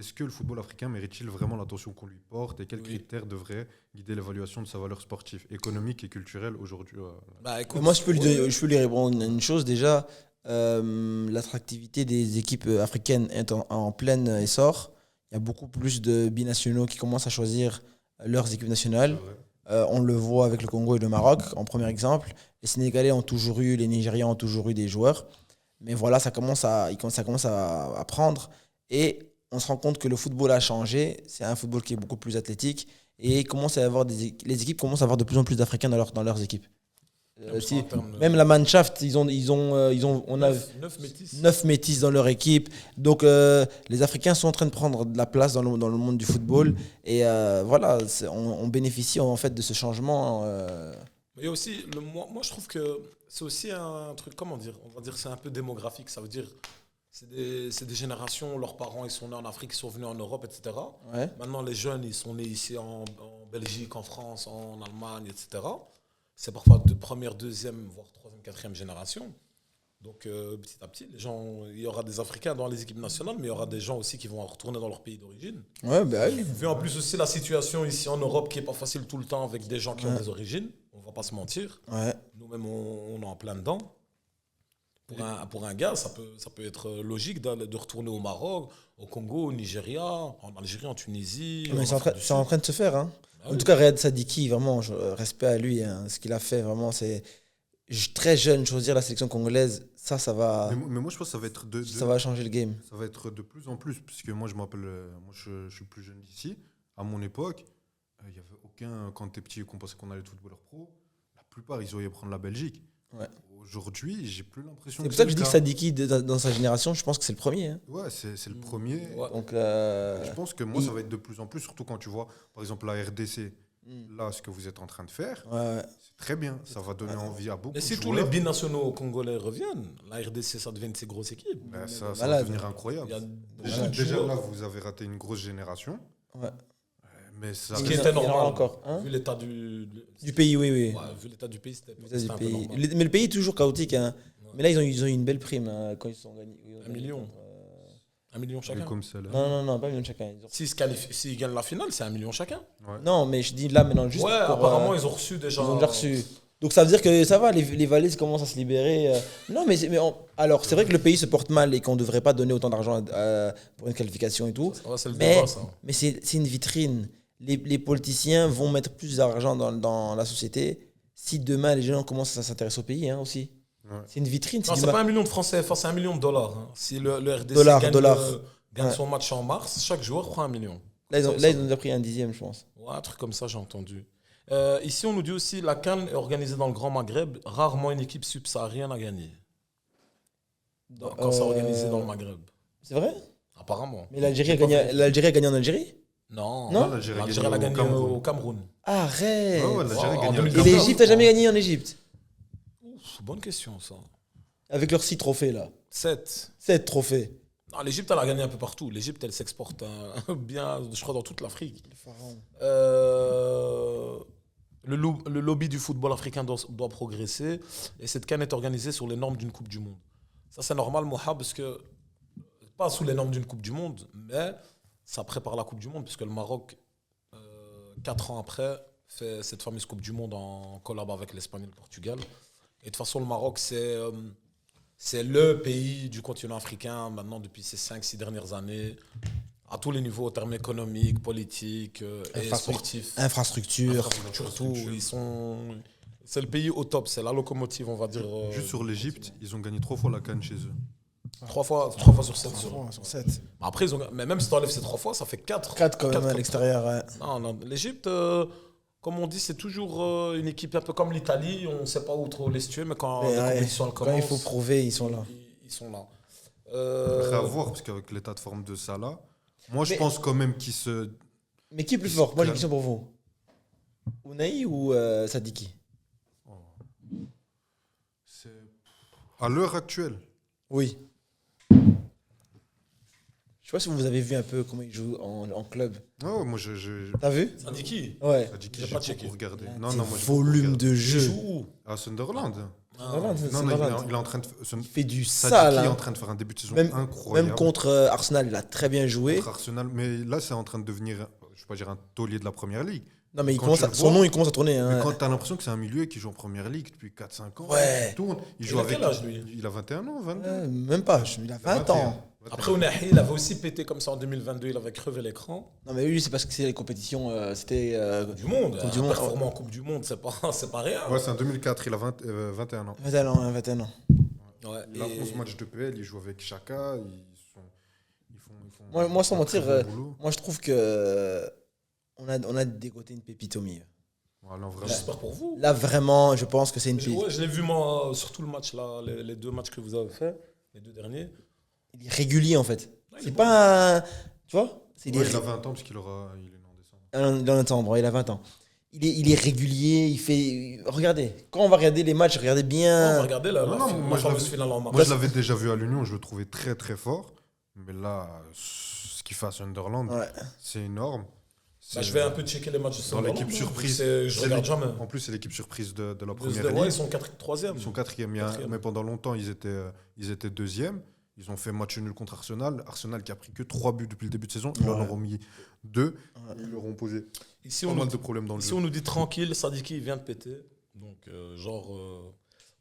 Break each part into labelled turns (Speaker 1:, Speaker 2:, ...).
Speaker 1: est-ce que le football africain mérite-t-il vraiment l'attention qu'on lui porte et quels
Speaker 2: Oui.
Speaker 1: critères devraient guider l'évaluation de sa valeur sportive, économique et culturelle aujourd'hui
Speaker 2: Bah écoute,
Speaker 3: Moi,
Speaker 2: ouais.
Speaker 3: je peux lui répondre une chose déjà. L'attractivité des équipes africaines est en plein essor. Il y a beaucoup plus de binationaux qui commencent à choisir leurs équipes nationales.
Speaker 1: C'est vrai.
Speaker 3: On le voit avec le Congo et le Maroc, en premier exemple. Les Sénégalais ont toujours eu, les Nigérians ont toujours eu des joueurs. Mais voilà, ça commence à prendre. Et on se rend compte que le football a changé. C'est un football qui est beaucoup plus athlétique. Et il commence à y avoir les équipes commencent à avoir de plus en plus d'Africains dans leurs équipes.
Speaker 2: En termes de-
Speaker 3: Même la Mannschaft, on a
Speaker 2: 9 métis.
Speaker 3: 9 métis dans leur équipe. Donc, les Africains sont en train de prendre de la place dans le monde du football. Et voilà, on bénéficie en fait de ce changement.
Speaker 2: Mais il y a aussi, moi je trouve que c'est aussi un truc, comment dire, on va dire que c'est un peu démographique. Ça veut dire, c'est des générations, leurs parents ils sont nés en Afrique, ils sont venus en Europe, etc.
Speaker 3: Ouais.
Speaker 2: Maintenant les jeunes ils sont nés ici en Belgique, en France, en Allemagne, etc. C'est parfois première, deuxième, voire troisième, quatrième génération. Donc petit à petit, il y aura des Africains dans les équipes nationales, mais il y aura des gens aussi qui vont retourner dans leur pays d'origine.
Speaker 3: Ouais, bah oui.
Speaker 2: Vu en plus aussi la situation ici en Europe qui n'est pas facile tout le temps avec des gens qui ont des origines, on va pas se mentir.
Speaker 3: Ouais.
Speaker 2: Nous-mêmes, on est en plein dedans. Pour un gars, ça peut être logique de retourner au Maroc, au Congo, au Nigeria, en Algérie, en Tunisie.
Speaker 3: Mais
Speaker 2: en Afrique du
Speaker 3: c'est en
Speaker 2: Sud.
Speaker 3: train de se faire. Hein.
Speaker 2: Ah
Speaker 3: En
Speaker 2: oui.
Speaker 3: tout cas, Riyad Sadiki, vraiment, respect à lui. Hein. Ce qu'il a fait, vraiment, c'est très jeune. Choisir la sélection congolaise, ça va,
Speaker 1: Mais moi, je pense que ça va être
Speaker 3: ça va changer le game.
Speaker 1: ça va être de plus en plus, puisque moi, je m'appelle, moi, je suis plus jeune d'ici. À mon époque, il n'y avait aucun, quand t'es petit et qu'on pensait qu'on allait être footballeur pro, la plupart, ils auraient prendre la Belgique.
Speaker 3: Ouais.
Speaker 1: Aujourd'hui, j'ai plus l'impression
Speaker 3: C'est pour ça que je dis
Speaker 1: le
Speaker 3: que
Speaker 1: cas.
Speaker 3: Sadiki, dans sa génération, je pense que c'est le premier. Hein.
Speaker 1: Ouais, c'est le premier.
Speaker 2: Ouais.
Speaker 3: Donc,
Speaker 1: Je pense que moi,
Speaker 3: il-
Speaker 1: ça va être de plus en plus, surtout quand tu vois, par exemple, la RDC,
Speaker 3: Mm.
Speaker 1: là, ce que vous êtes en train de faire,
Speaker 3: ouais.
Speaker 1: c'est très bien. Ça va donner envie à beaucoup
Speaker 2: Et
Speaker 1: de
Speaker 2: si tous
Speaker 1: joueurs.
Speaker 2: les binationaux congolais reviennent, la RDC, ça devient une de ces grosses équipes.
Speaker 1: Ben, ça va
Speaker 3: malade.
Speaker 1: devenir
Speaker 2: Il
Speaker 1: incroyable.
Speaker 2: y a
Speaker 1: Déjà,
Speaker 2: beaucoup de
Speaker 1: déjà,
Speaker 2: joueurs.
Speaker 1: là, vous avez raté une grosse génération.
Speaker 3: Ouais.
Speaker 1: Mais ça
Speaker 2: Ce
Speaker 3: Il
Speaker 2: qui
Speaker 3: y en a-
Speaker 2: était
Speaker 3: il y en aura
Speaker 2: normal.
Speaker 3: encore, hein.
Speaker 2: Vu l'état
Speaker 3: Du pays, oui, oui.
Speaker 2: Ouais, vu l'état du pays, c'était
Speaker 3: L'état du
Speaker 2: un peu
Speaker 3: pays.
Speaker 2: normal.
Speaker 3: Mais le pays est toujours chaotique. Hein.
Speaker 2: Ouais.
Speaker 3: Mais là, ils ont eu une belle prime hein, quand ils sont gagnés.
Speaker 2: 1 million. 1 million chacun.
Speaker 1: comme ça, là.
Speaker 3: Non, pas 1 million de chacun.
Speaker 2: S'ils gagnent la finale, c'est 1 million chacun.
Speaker 1: Ouais.
Speaker 3: Non, mais je dis là maintenant, juste
Speaker 2: Ouais,
Speaker 3: pour,
Speaker 2: apparemment, ils ont reçu déjà.
Speaker 3: ils ont déjà reçu. Donc ça veut dire que ça va, les valises commencent à se libérer. Non, alors c'est vrai que le pays se porte mal et qu'on ne devrait pas donner autant d'argent pour une qualification et tout.
Speaker 2: Ouais, c'est le
Speaker 3: Mais,
Speaker 2: débat, ça.
Speaker 3: mais c'est une vitrine. Les politiciens vont mettre plus d'argent dans la société si demain les gens commencent à s'intéresser au pays hein, aussi.
Speaker 1: Ouais.
Speaker 3: C'est une vitrine.
Speaker 2: Non, c'est pas 1 million de francs CFA, c'est 1 million de dollars. Hein. Si le RDC
Speaker 3: Dollars.
Speaker 2: gagne
Speaker 3: Ouais.
Speaker 2: son match en mars, chaque joueur prend 1 million.
Speaker 3: Là, ils ont
Speaker 2: Ça,
Speaker 3: déjà pris un dixième, je pense.
Speaker 2: Ouais, un truc comme ça, j'ai entendu. Ici, on nous dit aussi la CAN est organisée dans le Grand Maghreb. Rarement une équipe subsaharienne a gagné. Quand c'est organisé dans le Maghreb.
Speaker 3: C'est vrai.
Speaker 2: Apparemment.
Speaker 3: Mais l'Algérie a
Speaker 2: J'ai pas
Speaker 3: gagné,
Speaker 2: vérifié.
Speaker 3: l'Algérie a gagné en Algérie.
Speaker 2: Non,
Speaker 3: Non,
Speaker 1: l'Algérie a
Speaker 2: l'Algérie elle a
Speaker 1: gagné
Speaker 2: gagné
Speaker 1: au
Speaker 2: au Cameroun.
Speaker 3: Arrête.
Speaker 1: Ouais, ouais, l'Algérie a
Speaker 2: En
Speaker 1: gagné.
Speaker 2: 2014.
Speaker 3: Et l'Égypte a jamais gagné en Égypte.
Speaker 2: Ouf, bonne question, ça.
Speaker 3: Avec leurs 6 trophées là.
Speaker 2: 7.
Speaker 3: 7 trophées.
Speaker 2: Non, l'Égypte, elle a gagné un peu partout. L'Égypte, elle s'exporte bien, je crois, dans toute l'Afrique. Le lobby du football africain doit progresser et cette CAN est organisée sur les normes d'une Coupe du Monde. Ça, c'est normal, Moha, parce que, pas sous les normes d'une Coupe du Monde, mais ça prépare la Coupe du Monde, puisque le Maroc, 4 ans après, fait cette fameuse Coupe du Monde en collab avec l'Espagne et le Portugal. Et de toute façon, le Maroc, c'est le pays du continent africain maintenant depuis ces 5-6 dernières années, à tous les niveaux, en termes économiques, politiques et sportifs.
Speaker 3: Infrastructure.
Speaker 2: Surtout, c'est le pays au top, c'est la locomotive, on va dire.
Speaker 1: Juste sur l'Égypte, ils ont gagné 3 fois la CAN chez eux.
Speaker 2: 3 fois sur 7.
Speaker 3: Sur 7.
Speaker 2: Après, mais même si tu enlèves ces 3 fois, ça fait 4.
Speaker 3: 4 quand même à l'extérieur. Ouais.
Speaker 2: Non, l'Égypte, comme on dit, c'est toujours une équipe un peu comme l'Italie. On ne sait où trop les situer, mais quand
Speaker 3: Mais
Speaker 2: les
Speaker 3: ouais,
Speaker 2: compétitions
Speaker 3: quand
Speaker 2: commencent,
Speaker 3: il faut prouver, ils sont là.
Speaker 2: Ils sont là.
Speaker 1: Après, à voir, parce qu'avec l'état de forme de Salah, moi, je
Speaker 3: Mais-
Speaker 1: pense quand même qu'il se.
Speaker 3: Mais qui est plus fort? Moi j'ai une question pour vous. Ounahi ou Sadiki?
Speaker 1: c'est- À l'heure actuelle,
Speaker 3: Oui. Je sais pas si vous avez vu un peu comment il joue en club.
Speaker 1: ouais, moi, je
Speaker 3: T'as vu?
Speaker 2: Ça dit qui?
Speaker 3: Ouais.
Speaker 1: ça dit que
Speaker 2: J'ai
Speaker 1: j'ai
Speaker 2: pas
Speaker 1: pas
Speaker 2: checké.
Speaker 1: beaucoup regardé.
Speaker 3: Un
Speaker 1: Non,
Speaker 3: petit
Speaker 1: non, moi, j'ai beaucoup
Speaker 3: volume
Speaker 1: regardé.
Speaker 3: de
Speaker 2: Il
Speaker 3: jeu.
Speaker 2: joue où?
Speaker 1: À Sunderland.
Speaker 3: Sunderland, c'est
Speaker 1: Non, non,
Speaker 3: Sunderland.
Speaker 1: il est en train de.
Speaker 3: Il fait du
Speaker 1: Sadiki
Speaker 3: sale.
Speaker 1: est
Speaker 3: Hein.
Speaker 1: en train de faire un début de saison
Speaker 3: Même,
Speaker 1: incroyable.
Speaker 3: même contre Arsenal, il a très bien joué.
Speaker 1: Contre Arsenal. Mais là, c'est en train de devenir, je ne vais pas dire un taulier de la première ligue.
Speaker 3: Non, mais
Speaker 1: Quand tu le
Speaker 3: son
Speaker 1: vois,
Speaker 3: nom, il commence à tourner.
Speaker 1: Mais
Speaker 3: Hein.
Speaker 1: quand tu as l'impression que c'est un milieu qui joue en première ligue depuis 4-5 ans,
Speaker 3: Ouais.
Speaker 1: il tourne. Il
Speaker 2: Il
Speaker 1: joue
Speaker 2: a
Speaker 1: avec.
Speaker 2: quel âge, lui ?
Speaker 1: Il a 21 ans, 22.
Speaker 3: Même pas, il a 20 ans.
Speaker 2: Après, Ounahi, il avait aussi pété comme ça en 2022. Il avait crevé l'écran.
Speaker 3: Non, mais lui, c'est parce que c'est les compétitions. C'était.
Speaker 2: Du monde.
Speaker 3: Coupe du monde.
Speaker 2: Performant en Coupe du Monde, c'est pas rien.
Speaker 1: Ouais, c'est en 2004, il a 21 ans.
Speaker 3: 21 ans, hein, 21 ans.
Speaker 2: Ouais,
Speaker 1: Il a
Speaker 2: et-
Speaker 1: 11 matchs de PL, il joue avec Chaka. Ils font
Speaker 3: Moi, sans
Speaker 1: un
Speaker 3: mentir,
Speaker 1: très bon boulot.
Speaker 3: moi, je trouve que. On a dégoté une pépite au milieu.
Speaker 1: Voilà, vraiment.
Speaker 2: J'espère pour vous.
Speaker 3: Là, vraiment, je pense que c'est une
Speaker 2: Je,
Speaker 3: pépite.
Speaker 2: ouais, je l'ai vu, moi, sur tout le match, là, les 2 matchs que vous avez fait, les 2 derniers.
Speaker 3: Il est régulier, en fait.
Speaker 2: Ouais, il est
Speaker 3: C'est
Speaker 2: bon.
Speaker 3: pas un. Tu vois il,
Speaker 1: Ouais,
Speaker 3: est
Speaker 1: il a 20 ans parce qu'il aura. Il est né en décembre.
Speaker 3: dans le temps, il a 20 ans. Il est régulier, il fait. Regardez, quand on va regarder les matchs, regardez
Speaker 2: On va
Speaker 3: bien.
Speaker 2: regarder la,
Speaker 1: Non,
Speaker 2: la,
Speaker 1: non,
Speaker 2: la
Speaker 1: moi, je
Speaker 2: fameuse
Speaker 1: l'avais-
Speaker 2: finale en mars.
Speaker 1: Moi, je l'avais déjà vu à l'Union, je le trouvais très très fort. Mais là, ce qu'il fait à Sunderland,
Speaker 3: Ouais.
Speaker 1: c'est énorme.
Speaker 2: Bah, je vais un peu checker les matchs de
Speaker 1: Dans
Speaker 2: Sunderland,
Speaker 1: l'équipe
Speaker 2: hein.
Speaker 1: surprise.
Speaker 2: Je
Speaker 1: C'est
Speaker 2: regarde
Speaker 1: l'équipe-
Speaker 2: jamais.
Speaker 1: En plus, c'est l'équipe surprise de la
Speaker 2: De-
Speaker 1: première
Speaker 2: ouais,
Speaker 1: ligue.
Speaker 2: ils sont 3e.
Speaker 1: Ils sont quatrième. Mais pendant longtemps, ils étaient deuxième. Ils ont fait match nul contre Arsenal. Arsenal qui a pris que 3 buts depuis le début de saison. Ils en
Speaker 3: Ouais.
Speaker 1: auront mis 2. Ils leur ont posé
Speaker 2: Ici,
Speaker 1: pas
Speaker 2: on
Speaker 1: mal
Speaker 2: nous,
Speaker 1: de problèmes dans le
Speaker 2: ici,
Speaker 1: jeu.
Speaker 2: on nous dit tranquille, Sadiki il vient de péter. Donc,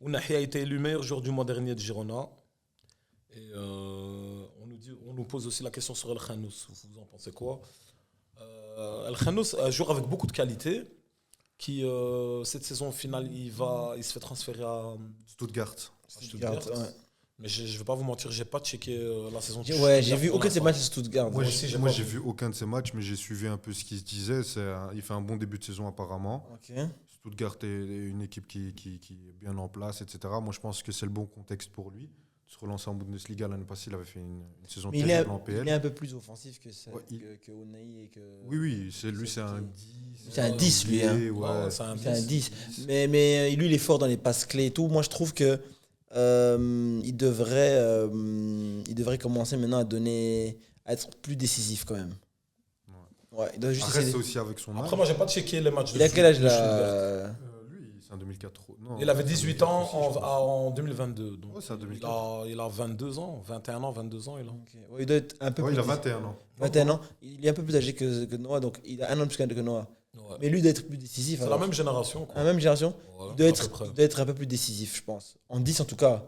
Speaker 2: Ounahi a été élu meilleur joueur du mois dernier de Girona. Et on nous pose aussi la question sur El Khanous. Vous en pensez quoi? El Khanous, un joueur avec beaucoup de qualité, qui cette saison finale, il se fait transférer à
Speaker 1: Stuttgart.
Speaker 2: Stuttgart.
Speaker 3: Ouais.
Speaker 2: Mais je ne vais pas vous mentir, j'ai pas checké la saison. de
Speaker 3: Ouais, j'ai
Speaker 2: Stuttgart
Speaker 3: vu
Speaker 2: pour
Speaker 3: aucun de ces
Speaker 2: l'instant.
Speaker 3: matchs de Stuttgart.
Speaker 1: Moi,
Speaker 2: Moi aussi, j'ai
Speaker 1: moi,
Speaker 2: pas
Speaker 1: j'ai
Speaker 2: vu.
Speaker 1: vu aucun de ces matchs, mais j'ai suivi un peu ce qui se disait. Il fait un bon début de saison apparemment.
Speaker 3: Ok.
Speaker 1: Stuttgart est une équipe qui est bien en place, etc. Moi, je pense que c'est le bon contexte pour lui. De se relancer en Bundesliga l'année passée, il avait fait une saison
Speaker 3: Mais
Speaker 1: terrible en
Speaker 3: il est
Speaker 1: PL.
Speaker 3: un peu plus offensif que ça,
Speaker 1: Ouais,
Speaker 3: que Unai et que.
Speaker 1: Oui, oui, c'est un 10.
Speaker 3: C'est un 10, lui, hein.
Speaker 1: Ouais.
Speaker 2: C'est un
Speaker 3: C'est un
Speaker 2: 10.
Speaker 3: 10. Mais lui, il est fort dans les passes clés et tout. Moi, je trouve que il devrait commencer maintenant à être plus décisif quand même. Ouais, il doit juste
Speaker 1: Après,
Speaker 3: essayer
Speaker 1: c'est
Speaker 3: de-
Speaker 1: aussi avec son âge.
Speaker 2: Après, moi, j'ai pas checké les matchs de
Speaker 3: Il a quel âge
Speaker 2: de Stuttgart.
Speaker 3: là?
Speaker 1: Lui, c'est un 2004. Non,
Speaker 2: Il avait 18 ans
Speaker 1: aussi, je pense.
Speaker 2: en 2022. Donc
Speaker 1: Ouais, c'est en 2004.
Speaker 2: il a 22 ans, 21 ans, 22 ans. Il a.
Speaker 3: Ok. Ouais, il doit être un peu
Speaker 1: Ouais,
Speaker 3: plus
Speaker 1: il a 21 ans.
Speaker 3: 21 ans. Il est un peu plus âgé que Noah, donc il a un an de plus que Noah.
Speaker 2: Ouais.
Speaker 3: Mais lui, il doit être plus décisif.
Speaker 2: C'est la
Speaker 3: alors.
Speaker 2: même génération. Quoi.
Speaker 3: La même génération.
Speaker 2: Ouais,
Speaker 3: Il doit,
Speaker 2: à
Speaker 3: être,
Speaker 2: peu près.
Speaker 3: il doit être un peu plus décisif, je pense. En 10 en tout cas.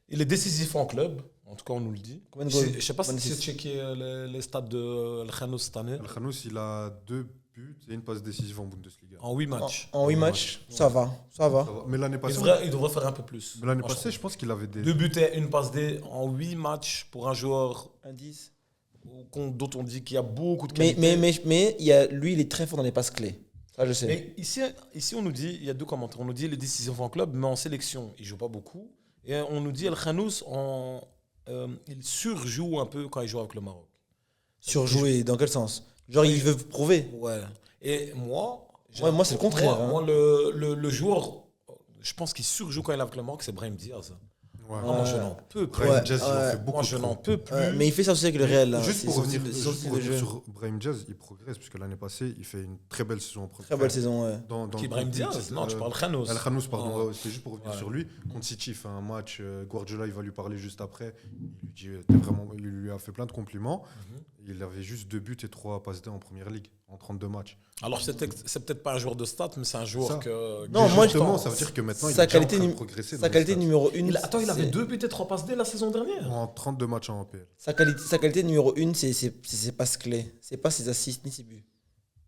Speaker 2: Il est décisif en club, en tout cas, on nous le dit.
Speaker 3: Combien de goals?
Speaker 2: Je sais pas si
Speaker 3: Combien de
Speaker 2: tu as
Speaker 3: assists?
Speaker 2: checké les stats de El Khanous cette année.
Speaker 1: El Khanous, il a 2 buts et une passe décisive en Bundesliga.
Speaker 2: En 8 matchs.
Speaker 3: En 8 matchs, ça va. Ça va.
Speaker 1: Ça va. Mais l'année
Speaker 2: Il
Speaker 1: passée,
Speaker 2: devrait faire un peu plus.
Speaker 1: mais l'année
Speaker 2: Moi, je
Speaker 1: passée, je pense qu'il avait des.
Speaker 2: 2 buts et une passe D en 8 matchs pour un joueur
Speaker 3: Un 10.
Speaker 2: dont on dit qu'il y a beaucoup de
Speaker 3: Mais,
Speaker 2: qualité.
Speaker 3: mais lui, il est très fort dans les passes clés. Ça, je sais.
Speaker 2: Mais ici, on nous dit, il y a 2 commentaires. On nous dit il est décisif en club, mais en sélection, il joue pas beaucoup. Et on nous dit El Khanous, il surjoue un peu quand il joue avec le Maroc.
Speaker 3: Surjoué, dans quel sens? Genre, il veut prouver.
Speaker 2: Ouais. Et moi,
Speaker 3: Ouais, moi, c'est le contraire, hein.
Speaker 2: Moi, le joueur, je pense qu'il surjoue quand il est avec le Maroc, c'est Brahim Diaz.
Speaker 1: Ouais.
Speaker 2: Moi, je n'en peux plus.
Speaker 1: Brahim
Speaker 3: Ouais,
Speaker 1: Diaz, il en
Speaker 3: ouais.
Speaker 1: fait beaucoup
Speaker 2: Moi, je
Speaker 1: trop.
Speaker 2: n'en peux plus.
Speaker 3: Mais il fait ça aussi avec le Real. là.
Speaker 1: Juste
Speaker 3: C'est
Speaker 1: pour
Speaker 3: son
Speaker 1: revenir,
Speaker 3: style-
Speaker 1: juste
Speaker 3: son
Speaker 1: pour
Speaker 3: style de
Speaker 1: revenir
Speaker 3: jeu.
Speaker 1: sur Brahim Diaz, il progresse puisque l'année passée, il fait une très belle saison en première.
Speaker 3: Très belle saison, ouais.
Speaker 1: Dans
Speaker 2: Qui
Speaker 1: le
Speaker 2: Brahim
Speaker 1: groupe
Speaker 2: Diaz?
Speaker 1: Beat,
Speaker 2: Non, tu parles Khanous.
Speaker 1: El Khanous, pardon.
Speaker 2: Ouais.
Speaker 1: Ouais, c'était juste pour revenir
Speaker 2: Ouais.
Speaker 1: sur lui. Contre City, il fait un match. Guardiola, il va lui parler juste après. Il lui dit, t'es vraiment, il lui a fait plein de compliments. Il avait juste 2 buts et 3 passes D en première ligue en 32 matchs.
Speaker 2: Alors, c'est peut-être pas un joueur de stats, mais c'est un joueur
Speaker 1: Ça.
Speaker 2: que.
Speaker 3: Non,
Speaker 1: Mais
Speaker 3: moi,
Speaker 1: justement,
Speaker 3: je-
Speaker 1: ça veut dire que maintenant, il
Speaker 3: sa
Speaker 1: est déjà en
Speaker 3: qualité
Speaker 1: train de
Speaker 3: num-
Speaker 1: progresser.
Speaker 3: Sa
Speaker 1: dans les
Speaker 3: qualité
Speaker 1: stats.
Speaker 3: numéro 1.
Speaker 2: Attends, il avait 2 buts et 3 passes D la saison dernière.
Speaker 1: En 32 matchs en PL.
Speaker 3: Sa qualité numéro 1, c'est ses passes clés. C'est pas ses assists ni ses buts.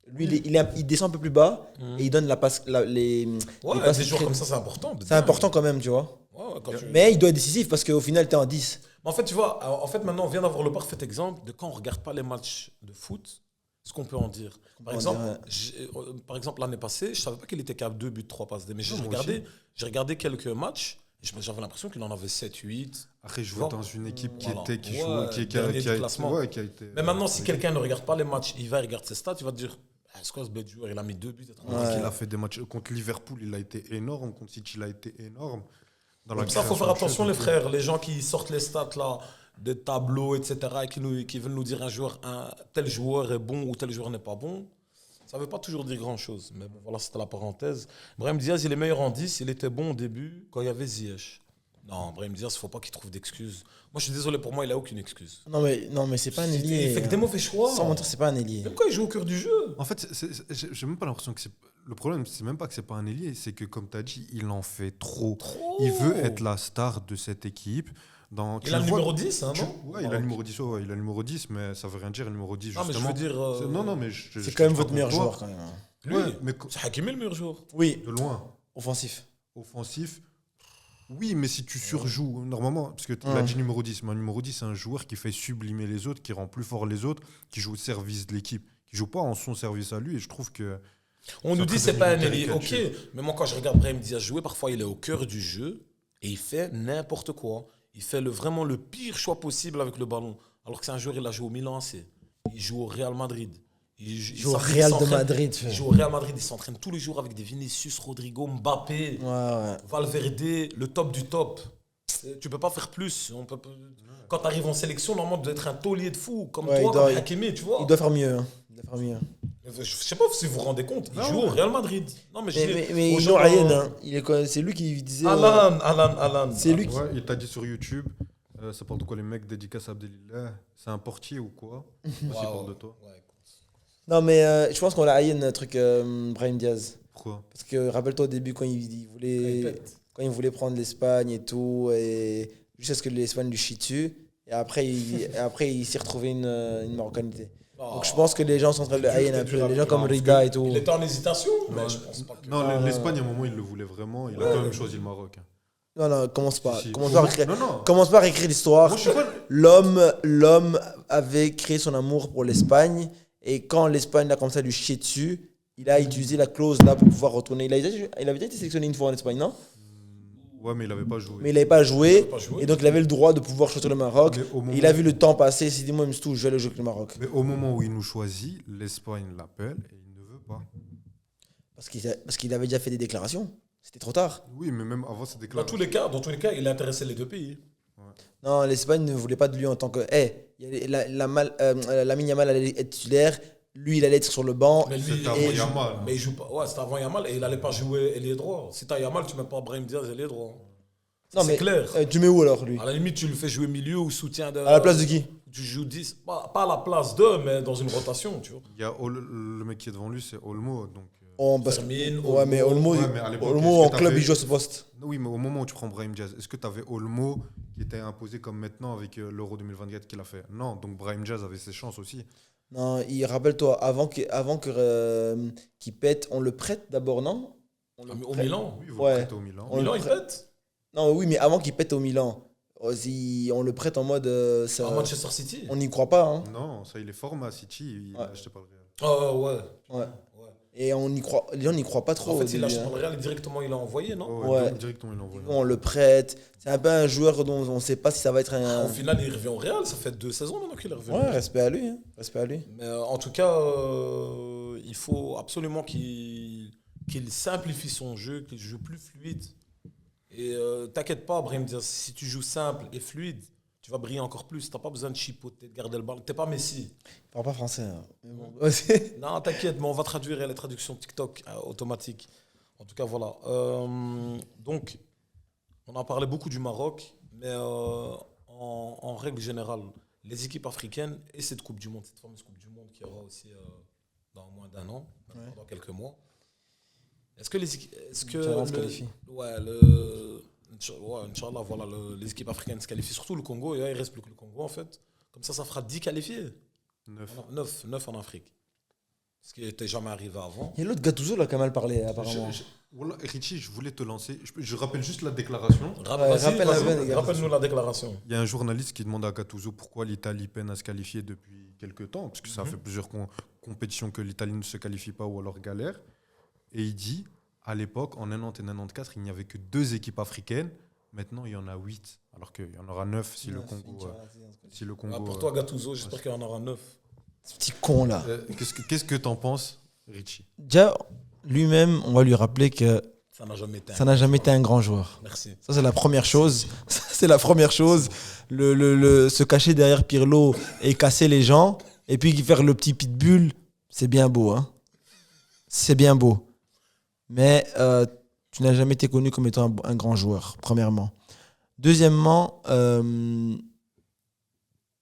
Speaker 3: Lui, il descend un peu plus bas et il donne la passe. les
Speaker 2: Ouais,
Speaker 3: passes
Speaker 2: des joueurs
Speaker 3: clés.
Speaker 2: comme ça, c'est important.
Speaker 3: C'est important quand même, tu vois.
Speaker 2: Ouais, ouais, quand tu-
Speaker 3: Mais il doit être décisif parce qu'au final, t'es en 10.
Speaker 2: Mais en fait, tu vois, en fait, maintenant, on vient d'avoir le parfait exemple de quand on regarde pas les matchs de foot, ce qu'on peut en dire. Par
Speaker 3: en
Speaker 2: exemple,
Speaker 3: dire,
Speaker 2: par exemple, l'année passée, je savais pas qu'il était capable de 2 buts, 3 passes D, mais
Speaker 1: moi
Speaker 2: j'ai regardé quelques matchs et j'avais l'impression qu'il en avait 7, 8.
Speaker 1: Après, je
Speaker 2: Genre,
Speaker 1: jouais dans une équipe qui
Speaker 2: voilà.
Speaker 1: était, qui
Speaker 2: Ouais,
Speaker 1: jouait, qui a
Speaker 2: dernier du
Speaker 1: été,
Speaker 2: classement.
Speaker 1: ouais, qui a été.
Speaker 2: Mais maintenant, si quelqu'un ne regarde pas les matchs, il va regarder ses stats, il va te dire est-ce que ce bête joueur, il a mis 2 buts et 3
Speaker 1: Alors
Speaker 2: passes.
Speaker 1: qu'il a fait des matchs contre Liverpool, il a été énorme. Contre City, il a été énorme. Dans la
Speaker 2: Comme ça, il faut
Speaker 1: création
Speaker 2: faire
Speaker 1: de
Speaker 2: attention,
Speaker 1: jeu,
Speaker 2: les
Speaker 1: donc,
Speaker 2: frères. Les gens qui sortent les stats là, des tableaux, etc., et qui veulent nous dire tel joueur est bon ou tel joueur n'est pas bon. Ça ne veut pas toujours dire grand-chose. Mais bon, voilà, c'était la parenthèse. Brahim Diaz, il est meilleur en 10. Il était bon au début quand il y avait Ziyech. Non, Brahim Diaz, il ne faut pas qu'il trouve d'excuses. Moi, je suis désolé, pour moi, il n'a aucune excuse.
Speaker 3: Non, mais c'est pas un ailier.
Speaker 2: Il fait que des mauvais choix.
Speaker 3: Sans mentir, c'est pas un ailier.
Speaker 2: Mais pourquoi il joue au cœur du jeu?
Speaker 1: En fait, j'ai même pas l'impression que c'est. Le problème, c'est même pas que c'est pas un ailier, c'est que, comme tu as dit, il en fait trop. Il veut être la star de cette équipe.
Speaker 2: Il a le numéro 10, hein, non?
Speaker 1: Ouais, il a le numéro 10, ouais, il a le numéro 10, mais ça veut rien dire, le numéro 10,
Speaker 2: Ah, mais je veux dire.
Speaker 1: Non, mais
Speaker 3: C'est quand même votre meilleur joueur, quand même.
Speaker 2: Lui,
Speaker 1: Ouais, mais
Speaker 2: c'est Hakimi le meilleur joueur.
Speaker 3: Oui,
Speaker 1: de loin.
Speaker 3: offensif.
Speaker 1: Offensif. Oui, mais si tu surjoues, normalement, parce que tu l'as dit numéro 10, mais un numéro 10, c'est un joueur qui fait sublimer les autres, qui rend plus fort les autres, qui joue au service de l'équipe, qui joue pas en son service à lui, et je trouve que.
Speaker 2: On nous
Speaker 1: Ça
Speaker 2: dit
Speaker 1: peut
Speaker 2: c'est pas un
Speaker 1: devenir
Speaker 2: ailier.
Speaker 1: une
Speaker 2: Ok,
Speaker 1: caricature.
Speaker 2: mais moi quand je regarde Brahim Diaz jouer, parfois il est au cœur du jeu et il fait n'importe quoi. Il fait vraiment le pire choix possible avec le ballon. Alors que c'est un joueur, il a joué au Milan AC. Il joue au Real Madrid. Il
Speaker 3: joue au Real de Madrid.
Speaker 2: Il joue au Real Madrid. Il s'entraîne tous les jours avec des Vinicius, Rodrigo, Mbappé,
Speaker 3: Ouais.
Speaker 2: Valverde, le top du top. Tu peux pas faire plus. Quand tu arrives en sélection, normalement, tu dois être un taulier de fou, comme
Speaker 3: Ouais,
Speaker 2: toi,
Speaker 3: il doit-
Speaker 2: comme Hakimi, tu vois.
Speaker 3: Il doit faire mieux. Hein. Il doit faire mieux.
Speaker 2: Je sais pas si vous vous rendez compte. Il
Speaker 1: Non,
Speaker 2: joue au
Speaker 1: ouais.
Speaker 2: Real Madrid. Non, mais,
Speaker 3: Mais
Speaker 2: aux
Speaker 3: ils
Speaker 2: gens,
Speaker 3: n'ont rien. Hein. C'est lui qui disait.
Speaker 2: Alan.
Speaker 3: C'est lui qui.
Speaker 1: Ouais, il t'a dit sur YouTube, ça parle de quoi les mecs dédicaces à Abdelillah? C'est un portier ou quoi? Aussi parle de toi.
Speaker 2: Ouais.
Speaker 3: Non, mais je pense qu'on l'a haï un truc Brahim Diaz.
Speaker 1: Pourquoi?
Speaker 3: Parce que rappelle-toi au début quand il voulait prendre l'Espagne et tout, et jusqu'à ce que l'Espagne lui chie dessus. Et après, il s'est retrouvé une marocanité. Donc je pense que les gens sont en train de le haïr un peu. Les gens comme Rida et tout.
Speaker 2: Il était en hésitation, mais je pense pas que.
Speaker 1: Non, l'Espagne, à un moment, il le voulait vraiment. Il a quand même choisi le Maroc. Hein.
Speaker 3: Non, commence pas.
Speaker 1: Si.
Speaker 3: Commence pas à réécrire.
Speaker 1: Non.
Speaker 3: Commence pas à réécrire l'histoire.
Speaker 1: Moi, je suis pas.
Speaker 3: L'homme avait créé son amour pour l'Espagne. Et quand l'Espagne a commencé à lui chier dessus, il a utilisé la clause là pour pouvoir retourner. Il avait déjà été sélectionné une fois en Espagne, non?
Speaker 1: Ouais, mais il avait pas joué.
Speaker 3: Mais il n'avait pas joué.
Speaker 2: Il avait pas joué.
Speaker 3: Et donc il avait le droit de pouvoir choisir le Maroc.
Speaker 1: Mais au moment-
Speaker 3: Il a vu le temps passer. Il s'est dit, moi, Mstou, je vais aller jouer avec le Maroc.
Speaker 1: Mais au moment où il nous choisit, l'Espagne l'appelle et il ne veut pas.
Speaker 3: Parce qu'il avait déjà fait des déclarations. C'était trop tard.
Speaker 1: Oui, mais même avant ses
Speaker 2: Dans
Speaker 1: déclarations.
Speaker 2: tous les cas, il a intéressé les deux pays.
Speaker 3: Non, l'Espagne ne voulait pas de lui en tant que. Lamine Yamal allait être titulaire. Lui, il allait être sur le banc.
Speaker 2: Mais lui,
Speaker 1: C'était avant
Speaker 2: il joue-
Speaker 1: Yamal.
Speaker 2: Mais il joue pas. Ouais, c'était avant Yamal et il allait pas jouer ailier droit. Si t'as Yamal, tu mets pas Brahim Diaz ailier droit.
Speaker 3: Non,
Speaker 2: C'est clair.
Speaker 3: Tu mets où alors, lui?
Speaker 2: À la limite, tu le fais jouer milieu ou soutien de.
Speaker 3: À la place de qui?
Speaker 2: Tu joues 10. Pas à la place d'eux, mais dans une rotation, tu vois.
Speaker 1: Il y a le mec qui est devant lui, c'est Olmo. Donc,
Speaker 2: Fermin,
Speaker 3: Ouais, mais Olmo,
Speaker 1: Ouais, mais à l'époque,
Speaker 3: Olmo
Speaker 1: est-ce
Speaker 3: en
Speaker 1: que
Speaker 3: club,
Speaker 1: t'avais-
Speaker 3: il joue à ce poste.
Speaker 1: oui, mais au moment où tu prends Brahim Diaz, est-ce que tu avais Olmo qui était imposé comme maintenant avec l'Euro 2024 qu'il a fait? Non, donc Brahim Diaz avait ses chances aussi.
Speaker 3: Non, rappelle-toi, qu'il pète, on le prête d'abord, non? On le
Speaker 2: Au
Speaker 3: prête.
Speaker 2: Milan.
Speaker 1: Oui, vous
Speaker 3: Ouais.
Speaker 1: le prêtez au Milan.
Speaker 3: On
Speaker 2: Milan,
Speaker 3: le
Speaker 2: il
Speaker 3: prête.
Speaker 2: pète.
Speaker 3: Non, oui, mais avant qu'il pète au Milan, on le prête en mode.
Speaker 2: À Manchester City.
Speaker 3: On n'y croit pas, hein.
Speaker 1: Non, ça, il est formé à City, il
Speaker 3: Ouais.
Speaker 1: a acheté par le Real.
Speaker 2: Ah ouais.
Speaker 3: Ouais. Et on y croit, les gens n'y croient pas trop.
Speaker 2: En
Speaker 3: au
Speaker 2: fait, il
Speaker 3: début,
Speaker 2: lâche
Speaker 3: hein.
Speaker 2: pas le Real et directement il l'a envoyé, non?
Speaker 1: Oh,
Speaker 3: Ouais.
Speaker 1: donc, directement, il envoie.
Speaker 3: On le prête. C'est un peu un joueur dont on ne sait pas si ça va être un.
Speaker 2: Au final, il revient au Real. Ça fait 2 saisons maintenant qu'il est revenu.
Speaker 3: Ouais, respect à lui. Hein. Respect à lui.
Speaker 2: Mais en tout cas, il faut absolument qu'il simplifie son jeu, qu'il joue plus fluide. Et t'inquiète pas, Brahim Diaz, si tu joues simple et fluide, tu vas briller encore plus. T'as pas besoin de chipoter, de garder le ballon. T'es pas Messi.
Speaker 3: Il parle pas français. Hein. Mais bon.
Speaker 2: Non, t'inquiète, mais on va traduire les traductions TikTok automatiques. En tout cas, voilà. Donc, on a parlé beaucoup du Maroc, mais en règle générale, les équipes africaines et cette Coupe du Monde, cette fameuse Coupe du Monde qui aura aussi dans moins d'un an, dans quelques mois. Est-ce que
Speaker 3: Inch'Allah, on se qualifie.
Speaker 2: Inch'Allah, voilà, les équipes africaines se qualifient, surtout le Congo, et là, il reste plus que le Congo en fait. Comme ça fera 10 qualifiés. 9 en Afrique. Ce qui n'était jamais arrivé avant.
Speaker 3: Il y a l'autre Gattuso là qui a mal parlé, apparemment.
Speaker 1: Voilà, Richie, je voulais te lancer. Je rappelle juste la déclaration.
Speaker 2: Rappelle-nous la déclaration.
Speaker 1: Il y a un journaliste qui demande à Gattuso pourquoi l'Italie peine à se qualifier depuis quelques temps, parce que ça fait plusieurs compétitions que l'Italie ne se qualifie pas ou alors galère. Et il dit, à l'époque, en 90 et 94, il n'y avait que 2 équipes africaines. Maintenant, il y en a 8, alors qu'il y en aura 9 si le Congo...
Speaker 2: Pour toi, Gattuso, j'espère qu'il y en aura 9.
Speaker 3: Ce petit con là.
Speaker 1: Qu'est-ce que t'en penses, Richie?
Speaker 3: Déjà, lui-même, on va lui rappeler que
Speaker 2: Ça n'a jamais été.
Speaker 3: ça n'a jamais été un grand joueur.
Speaker 2: Merci.
Speaker 3: Ça, c'est la première chose. Ça, c'est la première chose. Se cacher derrière Pirlo et casser les gens, et puis faire le petit pitbull, c'est bien beau. Hein. c'est bien beau. Mais tu n'as jamais été connu comme étant un grand joueur, premièrement. Deuxièmement,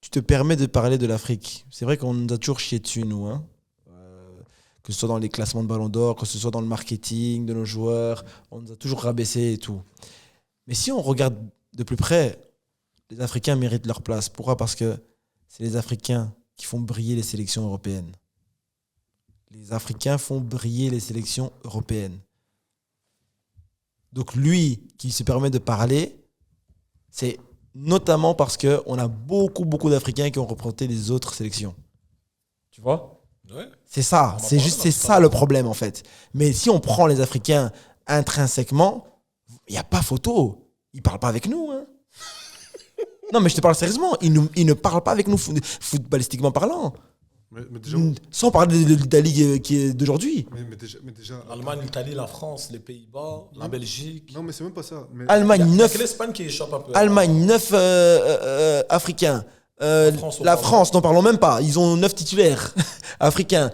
Speaker 3: tu te permets de parler de l'Afrique. C'est vrai qu'on nous a toujours chié dessus, nous. Hein. Que ce soit dans les classements de Ballon d'Or, que ce soit dans le marketing de nos joueurs. On nous a toujours rabaissé et tout. Mais si on regarde de plus près, les Africains méritent leur place. Pourquoi ? Parce que c'est les Africains qui font briller les sélections européennes. Les Africains font briller les sélections européennes. Donc lui, qui se permet de parler, c'est notamment parce qu'on a beaucoup d'Africains qui ont représenté les autres sélections. Tu vois ?
Speaker 2: Ouais.
Speaker 3: C'est ça. C'est juste, c'est ça le problème, en fait. Mais si on prend les Africains intrinsèquement, il n'y a pas photo. Ils ne parlent pas avec nous. Hein. Non, mais je te parle sérieusement. Ils ne parlent pas avec nous footballistiquement parlant.
Speaker 1: Mais déjà,
Speaker 3: Sans parler de la ligue qui est d'aujourd'hui.
Speaker 1: mais déjà
Speaker 2: L'Allemagne, l'Italie, la France, les Pays-Bas, la Belgique.
Speaker 1: non, mais c'est même pas ça. Mais
Speaker 3: Allemagne,
Speaker 2: Il y a
Speaker 3: 9
Speaker 2: que l'Espagne qui échappe un peu.
Speaker 3: Allemagne, 9 Africains. La France, n'en parlons même pas. Ils ont 9 titulaires africains.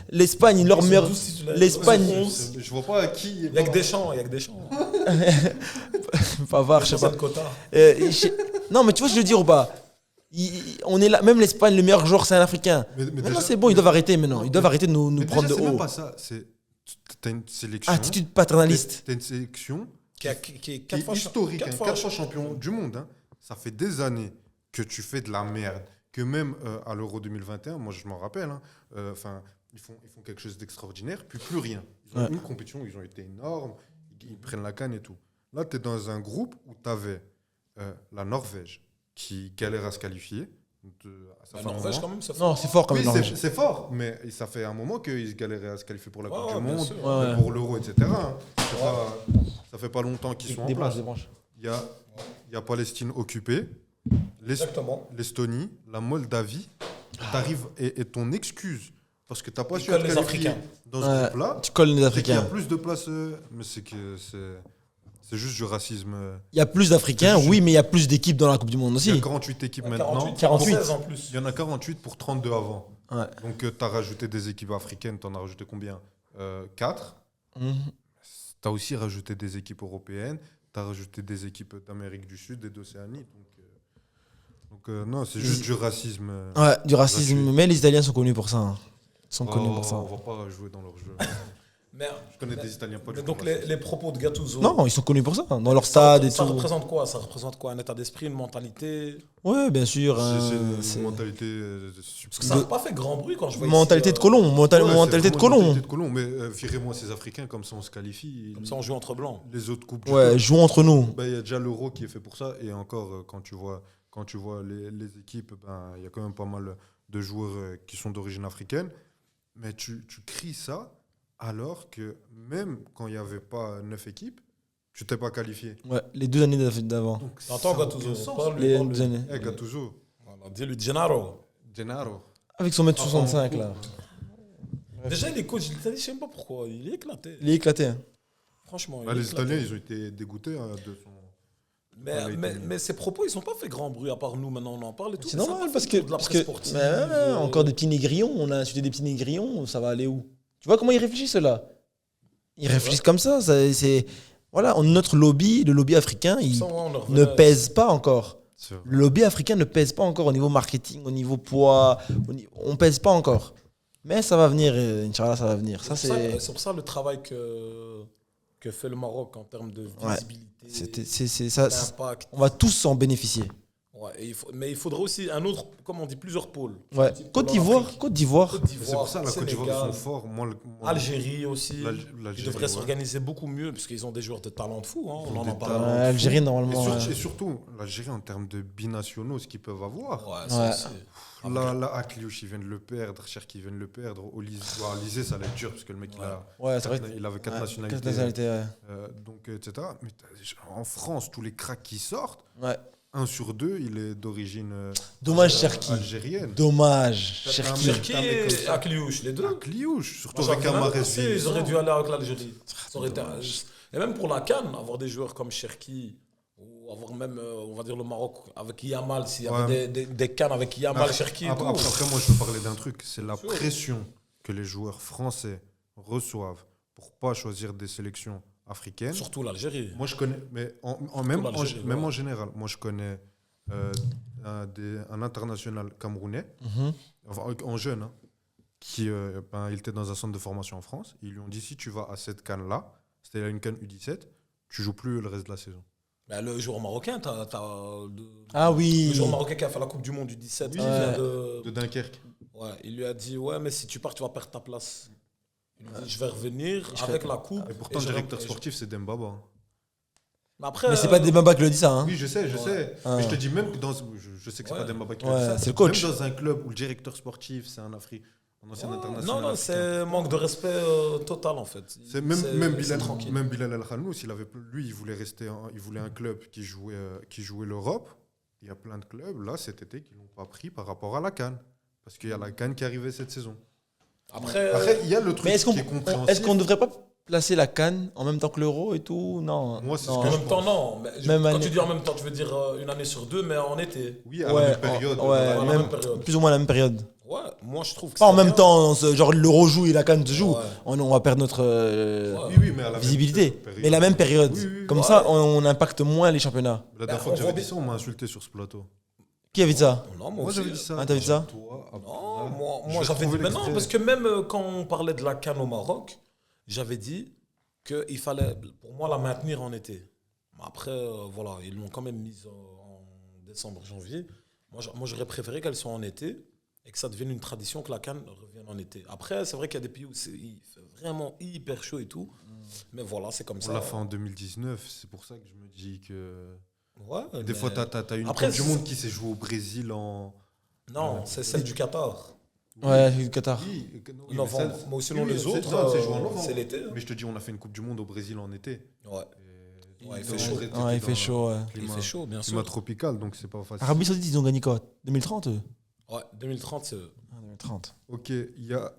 Speaker 3: L'Espagne, leur meilleur. L'Espagne.
Speaker 1: je vois pas à qui.
Speaker 2: Il n'y a que des champs, il y a que des champs.
Speaker 3: Pavard, je sais pas.
Speaker 2: Quota.
Speaker 3: Non, mais tu vois ce que je veux dire ou pas? On est là, même l'Espagne, le meilleur joueur, c'est un Africain.
Speaker 1: Mais
Speaker 3: Maintenant,
Speaker 1: déjà-
Speaker 3: c'est bon, ils doivent arrêter maintenant. Ils doivent arrêter de nous
Speaker 1: mais
Speaker 3: prendre
Speaker 1: déjà,
Speaker 3: de
Speaker 1: c'est même
Speaker 3: haut.
Speaker 1: pas ça. T'as une sélection.
Speaker 3: Attitude paternaliste.
Speaker 1: T'as une sélection
Speaker 2: Qui est
Speaker 1: qui
Speaker 2: 4
Speaker 1: est
Speaker 2: fois
Speaker 1: historique,
Speaker 2: quatre
Speaker 1: 4 fois champion du monde. Hein. Ça fait des années que tu fais de la merde. Que même à l'Euro 2021, moi je m'en rappelle, hein, ils font quelque chose d'extraordinaire, puis plus rien. Ils ont
Speaker 3: Ouais.
Speaker 1: une compétition, ils ont été énormes, ils prennent la canne et tout. Là, tu es dans un groupe où tu avais la Norvège qui galère à se qualifier. Ça
Speaker 2: La
Speaker 1: fait un
Speaker 2: Norvège,
Speaker 1: moment.
Speaker 2: quand même, ça fait.
Speaker 3: Non, c'est fort quand
Speaker 1: Oui,
Speaker 3: même. Norvège.
Speaker 1: c'est fort, mais ça fait un moment qu'ils galéraient à se qualifier pour la Coupe
Speaker 2: Ouais,
Speaker 1: du
Speaker 2: bien
Speaker 1: Monde,
Speaker 2: sûr.
Speaker 3: Ouais.
Speaker 1: pour l'Euro, etc. Hein. Ça fait pas longtemps qu'ils sont en place. Il y a Palestine occupée,
Speaker 2: Exactement.
Speaker 1: l'Estonie, la Moldavie. T'arrives et ton excuse, parce que t'as pas
Speaker 2: Ils
Speaker 1: su être
Speaker 2: collent les
Speaker 1: qualifié
Speaker 2: Africains.
Speaker 1: dans ce
Speaker 3: Ouais,
Speaker 1: groupe-là,
Speaker 3: tu colles les
Speaker 1: c'est qu'il y a
Speaker 3: Africains.
Speaker 1: plus de place, mais c'est juste du racisme.
Speaker 3: Il y a plus d'Africains,
Speaker 1: C'est juste-
Speaker 3: oui, mais il y a plus d'équipes dans la Coupe du Monde
Speaker 1: Il y a
Speaker 3: aussi.
Speaker 1: 48 équipes
Speaker 2: 48,
Speaker 1: maintenant.
Speaker 3: 48.
Speaker 2: 16 en plus.
Speaker 1: Il y en a 48 pour 32 avant.
Speaker 3: Ouais.
Speaker 1: Donc t'as rajouté des équipes africaines, t'en as rajouté combien 4.
Speaker 3: Mhm.
Speaker 1: T'as aussi rajouté des équipes européennes, t'as rajouté des équipes d'Amérique du Sud et d'Océanie. Donc non, c'est juste du racisme.
Speaker 3: Ouais, du racisme.
Speaker 1: Gratuit.
Speaker 3: Mais les Italiens sont connus pour ça. Hein. Ils sont connus pour ça.
Speaker 1: On va pas jouer dans leur jeu.
Speaker 2: Mais,
Speaker 1: Je connais des Italiens pas du tout.
Speaker 2: donc, les propos de Gattuso.
Speaker 3: Non, ils sont connus pour ça. Dans leur stade et
Speaker 2: ça
Speaker 3: tout.
Speaker 2: représente quoi? Ça représente quoi? Un état d'esprit, une mentalité?
Speaker 3: Ouais, bien sûr.
Speaker 1: C'est une mentalité super.
Speaker 2: Parce que ça n'a pas fait grand bruit quand je vois
Speaker 3: Mentalité
Speaker 2: ici,
Speaker 3: de colon.
Speaker 1: Ouais,
Speaker 3: Mentalité
Speaker 1: c'est
Speaker 3: de
Speaker 1: vraiment une
Speaker 3: colon.
Speaker 1: mentalité de colon. Mais virez-moi ces Africains, comme ça on se qualifie.
Speaker 2: Comme ça, on joue entre blancs.
Speaker 1: Les autres coupes du
Speaker 3: Ouais,
Speaker 1: monde,
Speaker 3: jouons entre nous.
Speaker 1: bah, il y a déjà l'Euro qui est fait pour ça. Et encore, quand tu vois les équipes, ben, il y a quand même pas mal de joueurs qui sont d'origine africaine. Mais tu cries ça alors que même quand il n'y avait pas 9 équipes, tu t'es pas qualifié.
Speaker 3: Ouais, les 2 années d'avant.
Speaker 1: Donc,
Speaker 2: T'entends
Speaker 1: ça a
Speaker 2: Gattuso?
Speaker 1: aucun sens.
Speaker 2: Parle-lui,
Speaker 3: Les
Speaker 2: parle-lui.
Speaker 3: 2 années.
Speaker 1: Eh, Gattuso,
Speaker 2: Voilà, dis-lui Gennaro.
Speaker 1: Gennaro.
Speaker 3: Avec son 1m65 là.
Speaker 2: Déjà, il est coach de l'Italie, je sais même pas pourquoi. Il est éclaté.
Speaker 3: Il est éclaté. Hein.
Speaker 2: Franchement.
Speaker 1: Bah,
Speaker 2: il est
Speaker 1: les
Speaker 2: éclaté.
Speaker 1: Italiens, ils ont été dégoûtés de son.
Speaker 2: Mais ses propos, ils sont pas fait grand bruit, à part nous, maintenant on en parle et tout.
Speaker 3: C'est
Speaker 2: mais ça
Speaker 3: normal
Speaker 2: a pas
Speaker 3: parce
Speaker 2: fait
Speaker 3: que.
Speaker 2: le tour de la
Speaker 3: Parce
Speaker 2: presse
Speaker 3: que
Speaker 2: sportive,
Speaker 3: ouais, encore des petits négrillons. On a insulté des petits négrillons. Ça va aller où? Tu vois comment ils réfléchissent là? Ils réfléchissent comme ça. C'est voilà, notre lobby, le lobby africain, il
Speaker 2: Ça, ouais, on leur
Speaker 3: ne
Speaker 2: revenait.
Speaker 3: pèse pas encore.
Speaker 1: C'est vrai.
Speaker 3: Le lobby africain ne pèse pas encore au niveau marketing, au niveau poids. On pèse pas encore. Mais ça va venir, Inch'Allah, ça va venir. Ça, c'est.
Speaker 2: C'est pour ça le travail que fait le Maroc en termes de
Speaker 3: Ouais.
Speaker 2: visibilité,
Speaker 3: C'est ça.
Speaker 2: d'impact.
Speaker 3: On va tous en bénéficier.
Speaker 2: Ouais, mais il faudrait aussi un autre, comme on dit, plusieurs pôles.
Speaker 3: Ouais.
Speaker 2: Type
Speaker 3: Côte
Speaker 2: pôle en
Speaker 3: d'Ivoire,
Speaker 2: Afrique.
Speaker 3: Côte d'Ivoire.
Speaker 2: Côte
Speaker 1: C'est
Speaker 2: d'Ivoire,
Speaker 1: pour ça la Côte d'Ivoire, ils
Speaker 2: Sénégal,
Speaker 1: sont forts. Moi,
Speaker 2: Algérie aussi.
Speaker 1: l'Algérie,
Speaker 2: Ils devraient
Speaker 1: ouais.
Speaker 2: s'organiser beaucoup mieux, parce qu'ils ont des joueurs de talent de fou. Hein, on en
Speaker 1: Des
Speaker 2: parle.
Speaker 1: talents.
Speaker 3: Algérie,
Speaker 1: Et,
Speaker 3: normalement.
Speaker 1: surtout, l'Algérie, en termes de binationaux, ce qu'ils peuvent avoir.
Speaker 2: Ouais,
Speaker 3: Ouais.
Speaker 1: Là, Akliouche, ils viennent de le perdre. Cherki, ils viennent de le perdre. Olysée, ça allait être dur, parce que le mec,
Speaker 3: Ouais, c'est vrai.
Speaker 1: il avait 4
Speaker 3: Ouais,
Speaker 1: nationalités.
Speaker 3: quatre nationalités, ouais.
Speaker 1: Donc, etc. Mais en France, tous les cracks qui sortent,
Speaker 3: Ouais.
Speaker 1: 1 sur 2, il est d'origine
Speaker 3: Dommage, Cherki.
Speaker 1: algérienne.
Speaker 3: Dommage.
Speaker 1: T'as
Speaker 3: Cherki.
Speaker 1: un mec
Speaker 2: Cherki
Speaker 1: comme
Speaker 2: et
Speaker 1: ça.
Speaker 2: Akliouche, les deux.
Speaker 1: Akliouche, surtout
Speaker 2: Moi,
Speaker 1: avec
Speaker 2: j'aurais
Speaker 1: un
Speaker 2: bien
Speaker 1: Mahrez
Speaker 2: pensé, Ils auraient dû aller avec l'Algérie. Ça aurait été et même pour la CAN, avoir des joueurs comme Cherki, ou avoir même, on va dire, le Maroc avec Yamal, s'il y avait
Speaker 1: Ouais.
Speaker 2: des CAN avec Yamal, Cherki et tout.
Speaker 1: Après, moi, je veux parler d'un truc. C'est la pression que que les joueurs français reçoivent pour pas choisir des sélections africaines.
Speaker 2: Surtout l'Algérie.
Speaker 1: Moi, je connais, mais
Speaker 2: l'Algérie,
Speaker 1: même
Speaker 2: ouais.
Speaker 1: en général, moi, je connais un international camerounais, enfin, en jeune, hein, qui il était dans un centre de formation en France. Ils lui ont dit, si tu vas à cette CAN-là, c'était une CAN U17, tu joues plus le reste de la saison.
Speaker 2: Ben, le joueur marocain,
Speaker 3: Ah oui.
Speaker 2: le joueur marocain qui a fait la Coupe du Monde du 17,
Speaker 1: Oui,
Speaker 2: il vient de...
Speaker 1: De Dunkerque.
Speaker 2: Ouais, il lui a dit, ouais, mais si tu pars, tu vas perdre ta place. Il lui dit, je vais revenir avec la coupe.
Speaker 1: Et pourtant, le directeur sportif, c'est Dembaba. Hein.
Speaker 2: Mais après,
Speaker 3: Mais c'est pas Demba qui le dit ça. Hein.
Speaker 1: Oui, je sais. Mais je te dis même que dans... Je sais que c'est
Speaker 2: Ouais.
Speaker 1: pas Dembaba qui
Speaker 3: Ouais,
Speaker 1: dit ça.
Speaker 3: c'est le coach.
Speaker 1: Même dans un club où le directeur sportif, c'est un ancien international.
Speaker 2: non,
Speaker 1: africain.
Speaker 2: c'est manque de respect total en fait.
Speaker 1: C'est même
Speaker 2: tranquille.
Speaker 1: Bilal El Khanous, lui, il voulait rester, il voulait un club qui jouait l'Europe. Il y a plein de clubs là cet été qui l'ont pas pris par rapport à la CAN, parce qu'il y a la CAN qui arrivait cette saison.
Speaker 2: Après,
Speaker 1: Après, il y a le truc
Speaker 3: Mais
Speaker 1: qui est compréhensible.
Speaker 3: est-ce qu'on ne devrait pas placer la CAN en même temps que l'Euro et tout? Non.
Speaker 1: Moi, c'est
Speaker 3: non.
Speaker 1: ce que
Speaker 2: en
Speaker 1: je
Speaker 2: même temps,
Speaker 1: pense.
Speaker 2: non. Mais
Speaker 3: Même
Speaker 2: quand
Speaker 3: année.
Speaker 2: tu dis en même temps, tu veux dire une année sur deux, mais en été.
Speaker 1: Oui, à la même période.
Speaker 3: Ouais,
Speaker 2: à la
Speaker 3: même,
Speaker 2: même période.
Speaker 3: plus ou moins à la même période.
Speaker 2: Ouais, moi je trouve que
Speaker 3: Pas en
Speaker 2: c'est
Speaker 3: même
Speaker 2: bien.
Speaker 3: temps, genre l'Euro joue et la CAN se joue.
Speaker 2: Ouais.
Speaker 3: On va perdre notre
Speaker 1: Oui, mais à la même
Speaker 3: visibilité.
Speaker 1: période.
Speaker 3: Mais la même période.
Speaker 1: Oui, oui,
Speaker 3: Comme
Speaker 2: ouais.
Speaker 3: ça, on impacte moins les championnats.
Speaker 1: La dernière fois
Speaker 2: on
Speaker 1: que j'avais
Speaker 2: voit
Speaker 1: dit ça, on m'a insulté sur ce plateau.
Speaker 3: Qui a dit ça?
Speaker 2: Non,
Speaker 1: Moi,
Speaker 2: aussi.
Speaker 1: j'avais dit ça.
Speaker 3: Ah, t'avais dit ça?
Speaker 1: Toi,
Speaker 2: Non,
Speaker 1: Abdullah.
Speaker 2: moi
Speaker 1: Je vais
Speaker 2: j'avais dit.
Speaker 1: trouver
Speaker 2: Mais non,
Speaker 1: l'extrait.
Speaker 2: parce que même quand on parlait de la CAN au Maroc, j'avais dit qu'il fallait, pour moi, la maintenir en été. Mais après, voilà, ils l'ont quand même mise en décembre, janvier. Moi, j'aurais préféré qu'elle soit en été et que ça devienne une tradition que la CAN revienne en été. Après, c'est vrai qu'il y a des pays où il fait vraiment hyper chaud et tout. Mais voilà, c'est comme
Speaker 1: On
Speaker 2: ça.
Speaker 1: l'a fait en 2019, c'est pour ça que je me dis que.
Speaker 2: Ouais,
Speaker 1: Des
Speaker 2: mais-
Speaker 1: fois, t'as une
Speaker 2: Après,
Speaker 1: Coupe du
Speaker 2: c'est-
Speaker 1: Monde qui s'est jouée au Brésil en.
Speaker 2: Non, c'est celle du Qatar.
Speaker 3: Ouais, le Qatar.
Speaker 1: Oui, oui,
Speaker 2: Novembre.
Speaker 1: mais
Speaker 2: Mais sinon, les
Speaker 1: c'est-
Speaker 2: autres,
Speaker 1: non, c'est joué en novembre.
Speaker 2: c'est l'été.
Speaker 1: Mais je te dis, on a fait une Coupe du Monde au Brésil en été.
Speaker 2: Ouais.
Speaker 1: Et
Speaker 2: Ouais, il
Speaker 1: dans-
Speaker 2: fait chaud.
Speaker 1: c'était
Speaker 3: Ouais, il
Speaker 1: dans
Speaker 3: fait
Speaker 1: un
Speaker 3: chaud, ouais.
Speaker 2: Il
Speaker 1: climat-
Speaker 2: fait chaud, bien
Speaker 1: climat
Speaker 2: sûr.
Speaker 1: tropical, donc c'est pas facile.
Speaker 3: Arabie Saoudite, ils ont gagné quoi? 2030 eux?
Speaker 2: Ouais, 2030, c'est eux.
Speaker 3: Ah, 2030.
Speaker 1: Ok, il y a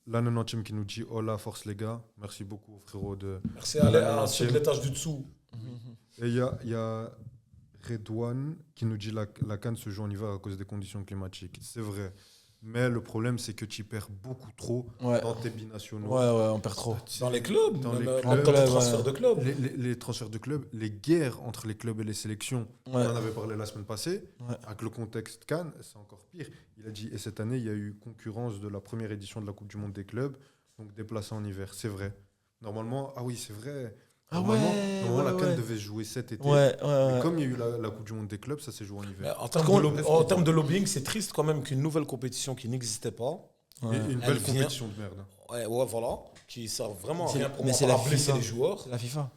Speaker 1: la 90e qui nous dit Hola, force les gars. Merci beaucoup, frérot.
Speaker 2: Merci à ceux de l'étage du dessous.
Speaker 1: Et il y a Redouane qui nous dit la CAN se joue en hiver à cause des conditions climatiques. C'est vrai. Mais le problème, c'est que tu perds beaucoup trop
Speaker 3: Ouais.
Speaker 1: dans tes binationaux.
Speaker 3: Ouais, ouais, on perd trop.
Speaker 2: Dans les clubs,
Speaker 1: Dans
Speaker 2: même,
Speaker 1: les
Speaker 2: même
Speaker 1: clubs,
Speaker 2: dans les
Speaker 3: ouais.
Speaker 2: transferts de clubs.
Speaker 1: Les transferts de clubs, les guerres entre les clubs et les sélections,
Speaker 3: Ouais.
Speaker 1: on en avait parlé la semaine passée,
Speaker 3: Ouais.
Speaker 1: avec le contexte Cannes, c'est encore pire. Il a dit, et cette année, il y a eu concurrence de la première édition de la Coupe du Monde des clubs, donc déplacé en hiver, c'est vrai. Normalement, ah oui, c'est vrai.
Speaker 3: Ah
Speaker 1: Normalement,
Speaker 3: ouais,
Speaker 1: normalement,
Speaker 3: ouais,
Speaker 1: la Cannes
Speaker 3: ouais.
Speaker 1: devait se jouer cet été.
Speaker 3: Ouais,
Speaker 1: Mais
Speaker 3: ouais.
Speaker 1: comme il y a eu la Coupe du Monde des clubs, ça s'est joué en
Speaker 2: Mais
Speaker 1: hiver.
Speaker 2: en termes de lobbying, c'est triste quand même qu'une nouvelle compétition qui n'existait pas,
Speaker 1: Et une
Speaker 2: Elle
Speaker 1: belle
Speaker 2: vient-
Speaker 1: compétition de merde.
Speaker 2: ouais, voilà, qui sert vraiment à
Speaker 3: C'est-
Speaker 2: rien pour
Speaker 3: mais
Speaker 2: moi,
Speaker 3: c'est
Speaker 2: à
Speaker 3: la
Speaker 2: blesser
Speaker 3: FIFA.
Speaker 2: les joueurs.
Speaker 3: C'est la FIFA.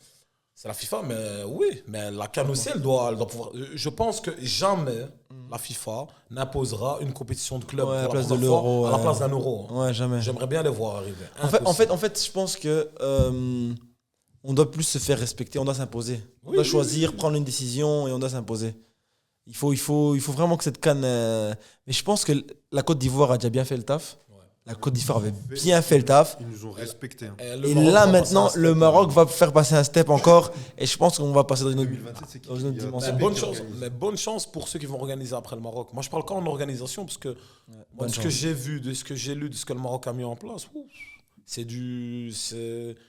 Speaker 2: C'est la FIFA, mais oui, mais la CAN aussi, elle doit pouvoir. Je pense que jamais la FIFA n'imposera une compétition de club
Speaker 3: Ouais, à la
Speaker 2: pour
Speaker 3: place de
Speaker 2: première fois,
Speaker 3: l'euro,
Speaker 2: à la
Speaker 3: ouais.
Speaker 2: place d'un euro. hein.
Speaker 3: Ouais, jamais.
Speaker 2: J'aimerais bien les voir arriver.
Speaker 3: En fait, je pense que on doit plus se faire respecter, on doit s'imposer. On
Speaker 2: Oui,
Speaker 3: doit
Speaker 2: oui,
Speaker 3: choisir, prendre une décision et on doit s'imposer. Il faut vraiment que cette canne. Mais je pense que la Côte d'Ivoire a déjà bien fait le taf. La Côte d'Ivoire avait bien fait le taf.
Speaker 1: Ils nous ont respectés. Hein.
Speaker 3: Et là, maintenant, le Maroc va faire passer un step encore. Et je pense qu'on va passer dans une autre,
Speaker 1: 2027, c'est qui
Speaker 3: dans une autre
Speaker 1: Il y a-
Speaker 3: dimension.
Speaker 2: Mais bonne chance pour ceux qui vont organiser après le Maroc. Moi, je parle qu'en organisation, parce que moi,
Speaker 3: bonne
Speaker 2: de ce que
Speaker 3: chance.
Speaker 2: j'ai vu, de ce que j'ai lu, de ce que le Maroc a mis en place, ouf, c'est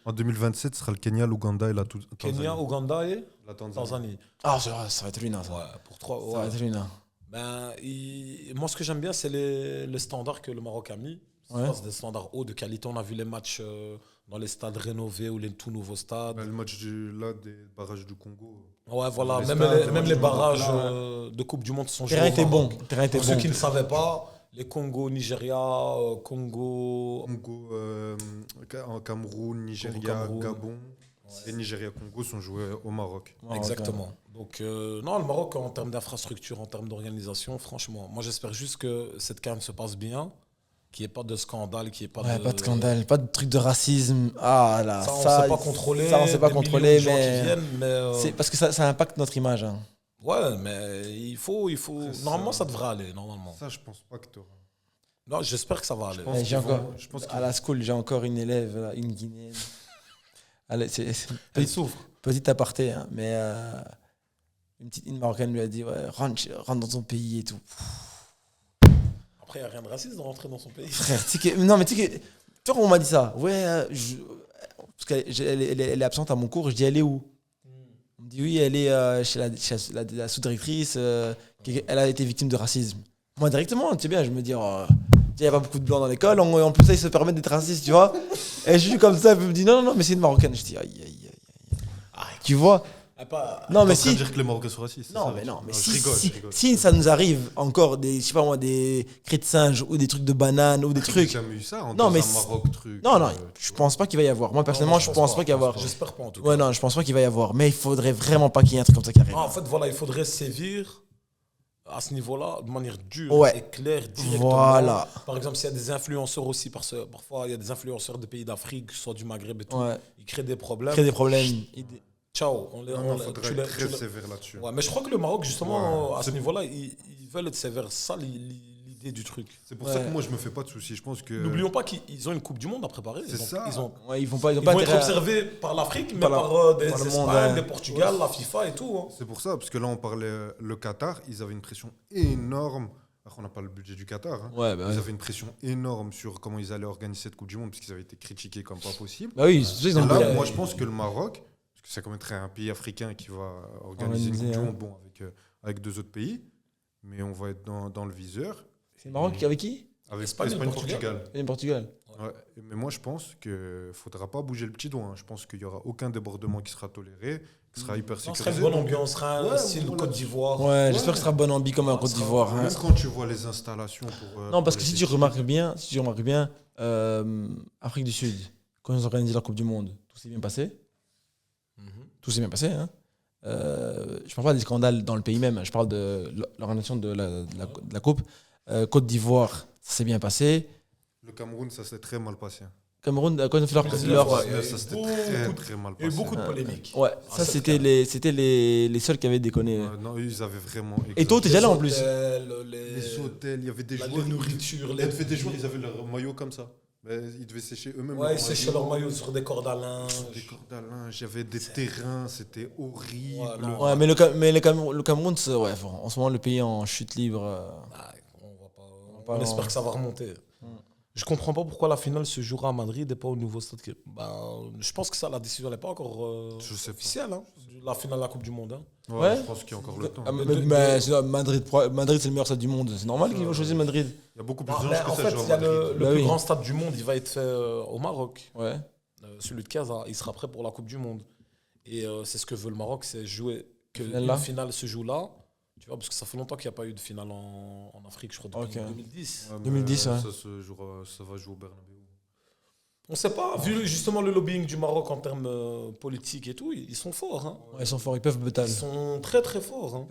Speaker 1: En 2027, ce sera le Kenya, l'Ouganda et la Tanzanie.
Speaker 2: Kenya, Ouganda et
Speaker 1: La Tanzanie.
Speaker 2: Tanzanie.
Speaker 3: Ah, ça va être l'une, ça.
Speaker 2: Ouais, pour trois.
Speaker 3: Ça
Speaker 2: ouais.
Speaker 3: va être l'une.
Speaker 2: Ben, moi, ce que j'aime bien, c'est les standards que le Maroc a mis.
Speaker 3: Ouais.
Speaker 2: C'est des standards hauts de qualité. On a vu les matchs dans les stades rénovés ou les tout nouveaux stades.
Speaker 1: Bah, le match des barrages du Congo.
Speaker 2: Ouais, voilà.
Speaker 1: les
Speaker 2: Même
Speaker 1: stades,
Speaker 2: les,
Speaker 1: les
Speaker 2: même
Speaker 1: matchs
Speaker 2: les
Speaker 1: du
Speaker 2: barrages
Speaker 1: Maroc,
Speaker 2: de Coupe du Monde sont
Speaker 3: Le
Speaker 2: joués
Speaker 3: terrain
Speaker 2: au
Speaker 3: était bon.
Speaker 2: Maroc.
Speaker 3: Le terrain était
Speaker 2: Pour ceux
Speaker 3: bon.
Speaker 2: qui ne savaient pas, les Congo, Nigeria, Congo.
Speaker 1: Congo, Cameroun, Nigeria,
Speaker 2: Cameroun.
Speaker 1: Gabon et Nigeria-Congo sont joués au Maroc.
Speaker 2: Exactement. Donc, non, le Maroc, en termes d'infrastructure, en termes d'organisation, franchement, moi j'espère juste que cette CAN se passe bien, qu'il n'y ait pas de scandale, qu'il n'y ait pas
Speaker 3: Ouais,
Speaker 2: de.
Speaker 3: pas de scandale, pas de truc de racisme. Ah là,
Speaker 2: Ça, on ne sait pas contrôler.
Speaker 3: Ça, on sait pas
Speaker 2: des
Speaker 3: contrôler,
Speaker 2: millions de gens qui
Speaker 3: mais.
Speaker 2: viennent, mais
Speaker 3: C'est parce que ça impacte notre image. Hein.
Speaker 2: ouais, mais il faut.
Speaker 1: C'est
Speaker 2: Normalement,
Speaker 1: ça.
Speaker 2: ça devrait aller, normalement.
Speaker 1: Ça, je pense pas que tu auras.
Speaker 2: Non, j'espère que ça va aller.
Speaker 1: pense
Speaker 3: Ouais, j'ai
Speaker 1: qu'ils vont-
Speaker 3: encore,
Speaker 1: je pense
Speaker 3: à la school, j'ai encore une élève, là, une Guinéenne. Allez, c'est
Speaker 2: Elle souffre.
Speaker 3: petit aparté, hein, mais une Marocaine lui a dit ouais, rentre dans ton pays et tout.
Speaker 2: Après, il n'y a rien de raciste de rentrer dans son pays.
Speaker 3: Frère, non, mais tu sais que. Tu vois comment on m'a dit ça? Ouais, parce qu'elle est absente à mon cours. Je dis, elle est où? On me dit, oui, elle est chez la sous-directrice. Elle a été victime de racisme. Moi, directement, tu sais bien, je me dis, il n'y a pas beaucoup de blancs dans l'école. En plus, ça, ils se permettent d'être racistes, tu vois. Et je suis comme ça, elle me dit, non, mais c'est une Marocaine. Je dis, aïe, aïe, aïe, aïe. Tu vois? Non, mais
Speaker 1: T'es en train
Speaker 3: si.
Speaker 1: de dire que les Marocains sont racistes.
Speaker 3: Non,
Speaker 1: c'est ça,
Speaker 3: mais non, mais
Speaker 1: je
Speaker 3: si,
Speaker 1: rigole,
Speaker 3: si,
Speaker 1: je rigole.
Speaker 3: si ça nous arrive encore des, je sais pas moi, des cris de singe ou des trucs de banane ou des
Speaker 1: J'ai
Speaker 3: trucs.
Speaker 1: jamais eu ça
Speaker 3: Non,
Speaker 1: dans
Speaker 3: mais
Speaker 1: un Maroc truc.
Speaker 3: Non,
Speaker 1: tu
Speaker 3: je
Speaker 1: vois.
Speaker 3: pense pas qu'il va y avoir. Moi, personnellement, je pense pas qu'il va y avoir.
Speaker 2: J'espère pas en tout cas.
Speaker 3: Ouais, non, je pense pas qu'il va y avoir. Mais il faudrait vraiment pas qu'il y ait un truc comme ça qui arrive.
Speaker 2: En fait, voilà, il faudrait sévir à ce niveau-là de manière dure
Speaker 3: Ouais.
Speaker 2: et claire, directement.
Speaker 3: Voilà.
Speaker 2: Par exemple, s'il y a des influenceurs aussi, parce que parfois il y a des influenceurs de pays d'Afrique, soit du Maghreb et tout,
Speaker 3: Ouais.
Speaker 2: ils créent des problèmes.
Speaker 3: Créer des problèmes.
Speaker 2: Ciao, on les,
Speaker 1: Non,
Speaker 2: on
Speaker 1: il
Speaker 2: les-
Speaker 1: faudrait
Speaker 2: tu
Speaker 1: être
Speaker 2: les-
Speaker 1: très
Speaker 2: tu les-
Speaker 1: sévère là-dessus.
Speaker 2: Ouais, mais je crois que le Maroc, justement,
Speaker 1: Ouais.
Speaker 2: à ce niveau-là, ils veulent être sévères. C'est ça l'idée du truc.
Speaker 1: C'est pour ça
Speaker 3: Ouais.
Speaker 1: que moi, je me fais pas de soucis. Je pense que.
Speaker 2: N'oublions pas qu'ils ont une Coupe du Monde à préparer.
Speaker 1: C'est
Speaker 2: Donc,
Speaker 1: ça.
Speaker 2: Ils
Speaker 3: Ils vont pas
Speaker 2: vont être
Speaker 3: intérêt à-
Speaker 2: observés par l'Afrique, mais
Speaker 3: Par la-
Speaker 2: par des
Speaker 3: par le monde,
Speaker 2: Espagnes,
Speaker 3: ouais.
Speaker 2: des Portugal, la FIFA et tout. Hein.
Speaker 1: C'est pour ça, parce que là, on parlait le Qatar, ils avaient une pression énorme. Alors, on n'a pas le budget du Qatar. Hein.
Speaker 3: Ouais, bah,
Speaker 1: Ils
Speaker 3: ouais.
Speaker 1: avaient une pression énorme sur comment ils allaient organiser cette Coupe du Monde, parce qu'ils avaient été critiqués comme pas possible.
Speaker 3: Bah oui, c'est ça, ils
Speaker 1: Et
Speaker 3: ont
Speaker 1: là,
Speaker 3: pris-
Speaker 1: moi, je pense que le Maroc, parce que c'est quand même un pays africain qui va organiser une
Speaker 3: Organiser,
Speaker 1: Coupe du
Speaker 3: hein.
Speaker 1: Monde, bon, avec deux autres pays, mais on va être dans le viseur.
Speaker 3: C'est le Maroc avec qui?
Speaker 1: Avec
Speaker 2: Espagne et
Speaker 1: Espagne,
Speaker 2: Portugal.
Speaker 1: Portugal.
Speaker 3: Et le Portugal.
Speaker 1: Ouais. Mais moi, je pense qu'il ne faudra pas bouger le petit doigt. Hein. Je pense qu'il n'y aura aucun débordement qui sera toléré, qui sera hyper
Speaker 2: Ce sera
Speaker 1: sécurisé.
Speaker 2: une bonne ambiance, ce sera un
Speaker 1: Ouais,
Speaker 2: style
Speaker 1: voilà.
Speaker 2: Côte d'Ivoire.
Speaker 3: Ouais, j'espère que ce sera bonne ambi comme en Côte
Speaker 2: ça sera-
Speaker 3: d'Ivoire. hein.
Speaker 1: Même quand tu vois les installations pour.
Speaker 3: Non, parce
Speaker 1: pour
Speaker 3: que si
Speaker 1: les
Speaker 3: tu
Speaker 1: équipes,
Speaker 3: remarques bien, Afrique du Sud, quand ils ont organisé la Coupe du Monde, tout s'est bien passé.
Speaker 2: Mhm.
Speaker 3: Tout s'est bien passé. Hein. Je parle pas des scandales dans le pays même, je parle de l'organisation de la Coupe. Côte d'Ivoire, ça s'est bien passé.
Speaker 1: Le Cameroun, ça s'est très mal passé.
Speaker 3: Cameroun, quand ils ont fait leur.
Speaker 2: Mais
Speaker 3: leur-
Speaker 2: ouais, il y a eu
Speaker 1: ça s'était
Speaker 2: beaucoup
Speaker 1: très,
Speaker 2: de-
Speaker 1: très mal
Speaker 2: Il y a eu
Speaker 1: passé.
Speaker 2: beaucoup de polémiques.
Speaker 3: Ouais,
Speaker 2: Ah,
Speaker 3: ça
Speaker 2: c'est
Speaker 3: c'était
Speaker 2: le cas.
Speaker 3: les seuls qui avaient déconné.
Speaker 1: Non, ils avaient vraiment.
Speaker 3: Et toi, t'es déjà là en plus.
Speaker 1: Les hôtels, il y avait des
Speaker 2: la
Speaker 1: joueurs.
Speaker 2: nourriture,
Speaker 1: Il y avait des joueurs, ils avaient leur maillot comme ça. Mais ils devaient sécher eux-mêmes.
Speaker 2: Ouais,
Speaker 1: leur
Speaker 2: ils séchaient leur maillot sur des cordes à linge.
Speaker 1: Des cordes à linge, il y avait des terrains, c'était horrible.
Speaker 2: Ouais, non.
Speaker 3: Ouais, mais le Cameroun, ouais, en ce moment, le pays en chute libre.
Speaker 2: Ah, on va pas-
Speaker 3: pas
Speaker 2: on
Speaker 3: en-
Speaker 2: espère que ça va remonter. Je comprends pas pourquoi la finale se jouera à Madrid et pas au nouveau stade. Je pense que ça, la décision n'est pas encore
Speaker 1: Je sais pas.
Speaker 2: officielle. Hein, la finale de la Coupe du Monde. Hein.
Speaker 3: Ouais.
Speaker 1: Je pense qu'il y a encore le temps.
Speaker 3: Ah,
Speaker 1: Il
Speaker 3: mais Madrid, c'est le meilleur stade du monde. C'est normal qu'ils vont choisir Madrid.
Speaker 1: y a beaucoup plus
Speaker 2: Ah,
Speaker 1: d'anges
Speaker 2: mais
Speaker 1: que
Speaker 2: en
Speaker 1: ça
Speaker 2: fait,
Speaker 1: joue à
Speaker 2: il y a le
Speaker 1: Madrid.
Speaker 3: Bah
Speaker 2: plus
Speaker 3: oui.
Speaker 2: grand stade du monde, il va être fait au Maroc.
Speaker 3: Ouais.
Speaker 2: Celui de Casa, il sera prêt pour la Coupe du Monde. Et c'est ce que veut le Maroc, c'est jouer que
Speaker 3: Finale
Speaker 2: une
Speaker 3: là.
Speaker 2: finale se joue là. Tu vois, parce que ça fait longtemps qu'il n'y a pas eu de finale en Afrique, je crois, depuis
Speaker 3: Ok.
Speaker 2: 2010.
Speaker 1: Ouais, mais
Speaker 3: 2010, ouais.
Speaker 1: ça va jouer au Bernabéu.
Speaker 2: On ne sait pas, vu justement le lobbying du Maroc en termes politiques et tout, ils sont forts. Hein.
Speaker 3: Ouais, ils sont forts, ils peuvent
Speaker 2: Ils
Speaker 3: bétal.
Speaker 2: sont très très forts. Hein.